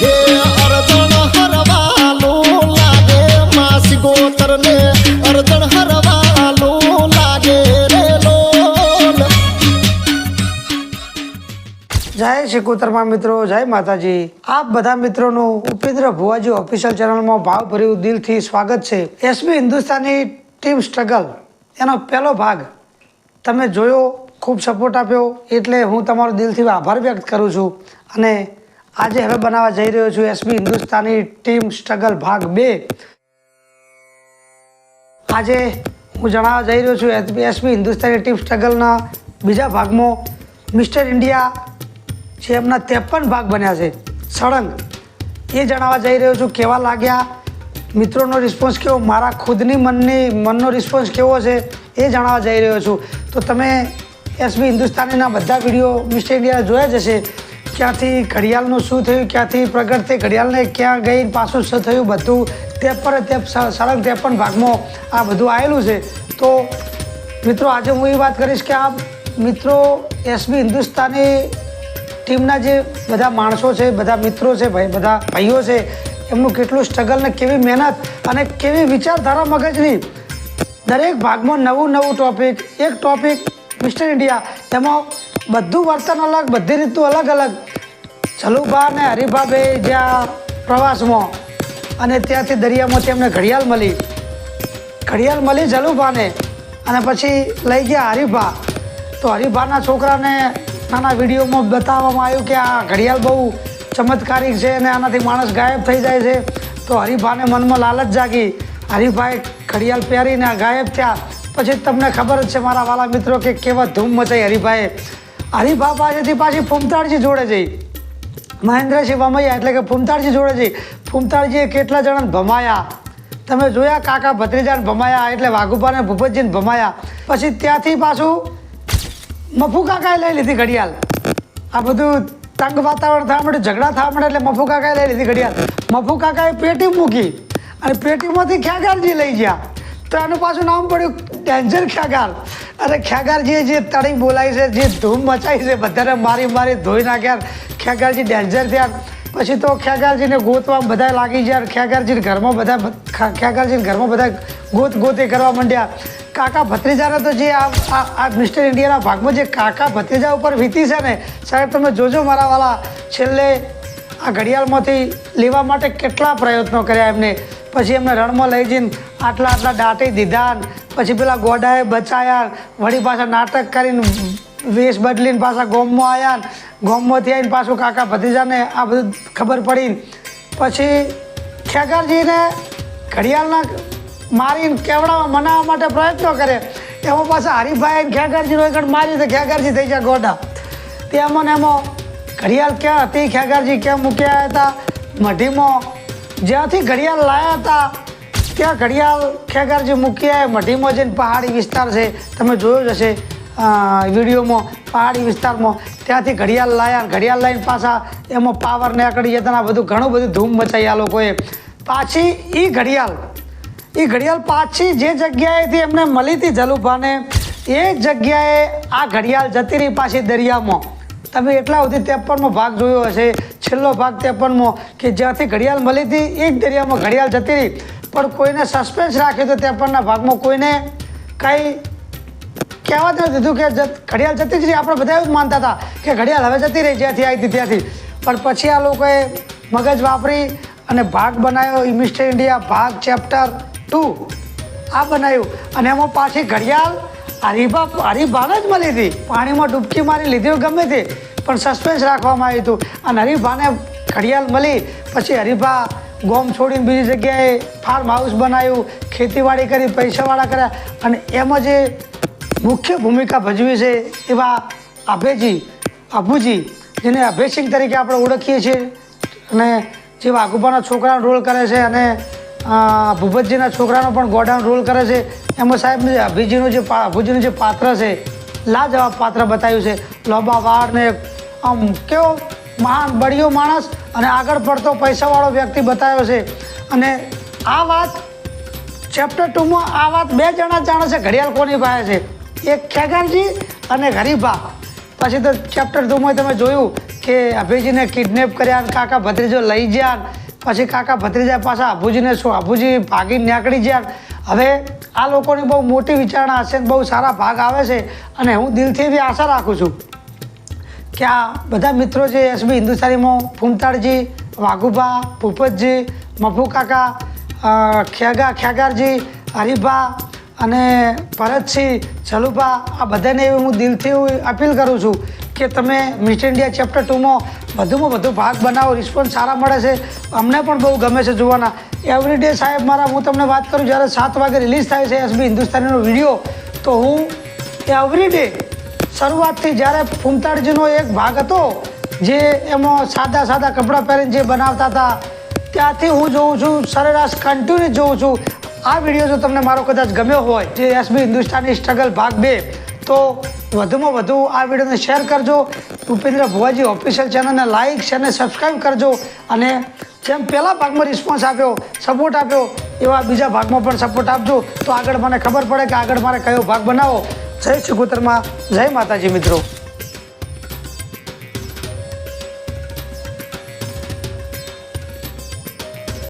હે અરજણ હરવાલું લાગે માસી ગોતરને અરજણ હરવાલું લાગે રે લોલ. જય શિકોતરમાં મિત્રો, જય માતાજી. આપ બધા મિત્રોનું ઉપેન્દ્ર ભુવાજી ઓફિશિયલ ચેનલમાં ભાવભર્યું દિલથી સ્વાગત છે. એસબી હિન્દુસ્તાની ટીમ સ્ટ્રગલ એનો પહેલો ભાગ તમે જોયો, ખૂબ સપોર્ટ આપ્યો, એટલે હું તમારો દિલથી આભાર વ્યક્ત કરું છું. અને આજે હવે બનાવવા જઈ રહ્યો છું એસબી હિન્દુસ્તાની ટીમ સ્ટ્રગલ ભાગ 2. આજે હું જણાવવા જઈ રહ્યો છું એસબી હિન્દુસ્તાની ટીમ સ્ટ્રગલના બીજા ભાગમાં મિસ્ટર ઇન્ડિયા જે એમના 53 ભાગ બન્યા છે સળંગ, એ જણાવવા જઈ રહ્યો છું. કેવા લાગ્યા, મિત્રોનો રિસ્પોન્સ કેવો, મારા ખુદની મનનો રિસ્પોન્સ કેવો છે એ જણાવવા જઈ રહ્યો છું. તો તમે એસબી હિન્દુસ્તાનીના બધા વિડીયો મિસ્ટર ઇન્ડિયા જોયા જ હશે. ક્યાંથી ઘડિયાળનું શું થયું, ક્યાંથી પ્રગટ થઈ ઘડિયાળને ક્યાં ગઈ, પાછું શું થયું, બધું સળંગ 53 ભાગમાં આ બધું આવેલું છે. તો મિત્રો આજે હું એ વાત કરીશ કે આ મિત્રો એસબી હિન્દુસ્તાની ટીમના જે બધા માણસો છે, બધા મિત્રો છે, બધા ભાઈઓ છે, એમનું કેટલું સ્ટ્રગલ ને કેવી મહેનત અને કેવી વિચારધારા મગજની. દરેક ભાગમાં નવું ટોપિક, એક ટોપિક મિસ્ટર ઇન્ડિયા, એમાં બધું વર્તન અલગ, બધી રીતનું અલગ અલગ. જલુભા ને હરિભા બે જ્યાં પ્રવાસમાં અને ત્યાંથી દરિયામાંથી એમને ઘડિયાળ મળી જલુભાને, અને પછી લઈ ગયા હરિભા. તો હરિભાના છોકરાને નાના વિડીયોમાં બતાવવામાં આવ્યું કે આ ઘડિયાળ બહુ ચમત્કારિક છે અને આનાથી માણસ ગાયબ થઈ જાય છે. તો હરિભાને મનમાં લાલચ જાગી, હરિભાઈ ઘડિયાળ પહેરીને ગાયબ થયા. પછી તમને ખબર જ છે મારા વાલા મિત્રો કે કેવા ધૂમ મચાઈ હરિભાઈએ. હરિભા પાસેથી પાછી ફૂમતાળજી જોડે જઈ, મહેન્દ્રસિંહ વમૈયા એટલે કે ફૂમતાળજી જોડે જઈ. ફૂમતાળજીએ કેટલા જણાને ભમાયા તમે જોયા, કાકા ભત્રીજાને ભમાયા, એટલે વાઘુભાને ભૂપતજીને ભમાયા. પછી ત્યાંથી પાછું મફુ કાકાએ લઈ લીધી ઘડિયાળ. આ બધું તંગ વાતાવરણ થવા માંડે, ઝઘડા થવા માંડે, એટલે મફુ કાકાએ લઈ લીધી ઘડિયાળ. મફુ કાકાએ પેટી મૂકી અને પેટીમાંથી ખ્યાગારજી લઈ ગયા. તો એનું પાછું નામ પડ્યું ડેન્જર ખ્યાગાર. અને ખ્યાગારજીએ જે તળી બોલાવી છે, જે ધૂમ મચાવી છે, બધાને મારી ધોઈ નાખ્યા. ખ્યાગારજી ડેન્જર થયા. પછી તો ખ્યાગારજીને ગોતવા બધા લાગી ગયા. ખ્યાગારજીને ઘરમાં બધા ગોતે કરવા માંડ્યા. કાકા ભત્રીજાને તો જે આ મિસ્ટર ઇન્ડિયાના ભાગમાં જે કાકા ભત્રીજા ઉપર વીતી છે ને સાહેબ, તમે જોજો મારા વાલા, છેલ્લે આ ઘડિયાળમાંથી લેવા માટે કેટલા પ્રયત્નો કર્યા એમને. પછી એમને રણમાં લઈ જઈને આટલા દાટી દીધા. પછી પેલા ગોડાએ બચાયા, વળી પાછા નાટક કરીને વેશ બદલીને પાછા ગોમમાં આવ્યા. ગોમમાંથી આવીને પાછું કાકા ભત્રીજાને આ બધું ખબર પડી. પછી ખ્યાગારજીને ઘડિયાળના મારીને કેવડાવવા મનાવવા માટે પ્રયત્નો કરે. એમાં પાછા હરિભાઈ ખ્યાગારજીનો એક મારી તો ખ્યાગારજી થઈ ગયા ગોડા. તેમાં ને એમાં ઘડિયાળ ક્યાં હતી, ખ્યાગારજી ક્યાં મૂક્યા હતા, મઢીમાં જ્યાંથી ઘડિયાળ લાવ્યા હતા ત્યાં ઘડિયાળ ખ્યાગારજી મૂક્યા. મઢીમાં જઈને પહાડી વિસ્તાર છે, તમે જોયું જ હશે વિડીયોમાં, પહાડી વિસ્તારમાં ત્યાંથી ઘડિયાળ લાવ્યા. ઘડિયાળ લઈને પાછા એમાં પાવર ને આકડી જતા, બધું ઘણું બધું ધૂમ મચાઈ આ લોકોએ. પાછી એ ઘડિયાળ પાછી જે જગ્યાએથી એમને મળી હતી જલુભાને, એ જગ્યાએ આ ઘડિયાળ જતી રહી પાછી દરિયામાં. તમે એટલા સુધી 53મો ભાગ જોયો હશે, છેલ્લો ભાગ 53મો, કે જ્યાંથી ઘડિયાળ મળી હતી એ જ દરિયામાં ઘડિયાળ જતી રહી. પણ કોઈને સસ્પેન્સ રાખ્યું હતું 53ના ભાગમાં, કોઈને કંઈ કહેવા જ નથી દીધું કે ઘડિયાળ જતી જ રહી. આપણે બધા એવું જ માનતા હતા કે ઘડિયાળ હવે જતી રહી જ્યાંથી આવી હતી ત્યાંથી. પણ પછી આ લોકોએ મગજ વાપરી અને ભાગ બનાવ્યો મિસ્ટર ઇન્ડિયા ભાગ ચેપ્ટર 2 આ બનાવ્યું. અને એમાં પાછી ઘડિયાળ હરિભાને જ મળી હતી. પાણીમાં ડૂબકી મારી લીધી ગમે તે, પણ સસ્પેન્સ રાખવામાં આવ્યું હતું. અને હરિભાને ઘડિયાળ મળી. પછી હરિભા ગોમ છોડીને બીજી જગ્યાએ ફાર્મ હાઉસ બનાવ્યું, ખેતીવાડી કરી, પૈસાવાળા કર્યા. અને એમાં જે મુખ્ય ભૂમિકા ભજવી છે એવા અભુજી, જેને અભયસિંહ તરીકે આપણે ઓળખીએ છીએ, અને જે વાઘુબાના છોકરાનો રોલ કરે છે, અને ભૂપતજીના છોકરાનો પણ ગોડાનો રોલ કરે છે. એમાં સાહેબ અભુજીનું જે પાત્ર છે, લાજવાબ પાત્ર બતાવ્યું છે. લોબા વાળ ને આમ કેવો મહાન બળિયો માણસ અને આગળ પડતો પૈસાવાળો વ્યક્તિ બતાવ્યો છે. અને આ વાત ચેપ્ટર 2માં આ વાત 2 જણા જાણે છે ઘડિયાળ કોની પાસે છે, એક ખ્યાગારજી અને હરિભા. પછી તો ચેપ્ટર 2માં તમે જોયું કે અભયજીને કિડનેપ કર્યા અને કાકા ભત્રીજો લઈ ગયા પછી કાકા ભત્રીજા પાછા અભુજીને શું અભુજી ભાગીને નીકળી ગયા. હવે આ લોકોની બહુ મોટી વિચારણા હશે ને બહુ સારા ભાગ આવે છે અને હું દિલથી એવી આશા રાખું છું કે આ બધા મિત્રો જે એસબી હિન્દુસ્તાનીમાં ફૂમતાળજી, વાઘુભા, ભૂપતજી, મફુ કાકા, ખેગારજી, હરિભા અને ભરતસિંહ, ચલુભા, આ બધાને એવી હું દિલથી અપીલ કરું છું કે તમે મિસ્ટર ઇન્ડિયા ચેપ્ટર 2માં વધુમાં વધુ ભાગ બનાવો. રિસ્પોન્સ સારા મળે છે, અમને પણ બહુ ગમે છે જોવાના. એવરીડે સાહેબ મારા હું તમને વાત કરું જ્યારે 7 વાગે રિલીઝ થાય છે એસબી હિન્દુસ્તાનીનો વિડીયો તો હું એવરીડે શરૂઆતથી જ્યારે ફૂમતાળજીનો એક ભાગ હતો જે એમાં સાદા સાદા કપડાં પહેરીને જે બનાવતા હતા ત્યાંથી હું જોઉં છું સરેરાશ કન્ટિન્યુ જોઉં છું. આ વિડીયો જો તમને મારો કદાચ ગમ્યો હોય જે એસબી હિન્દુસ્તાની સ્ટ્રગલ ભાગ 2 તો વધુમાં વધુ આ વિડીયોને શેર કરજો. ભૂપેન્દ્ર ભુવાજી ઓફિશિયલ ચેનલને લાઇક શેર અને સબસ્ક્રાઈબ કરજો અને જેમ પહેલા ભાગમાં રિસ્પોન્સ આપ્યો, સપોર્ટ આપ્યો એવા બીજા ભાગમાં પણ સપોર્ટ આપજો તો આગળ મને ખબર પડે કે આગળ મારે કયો ભાગ બનાવો. જય શ્રી કુતરમાં, જય માતાજી મિત્રો.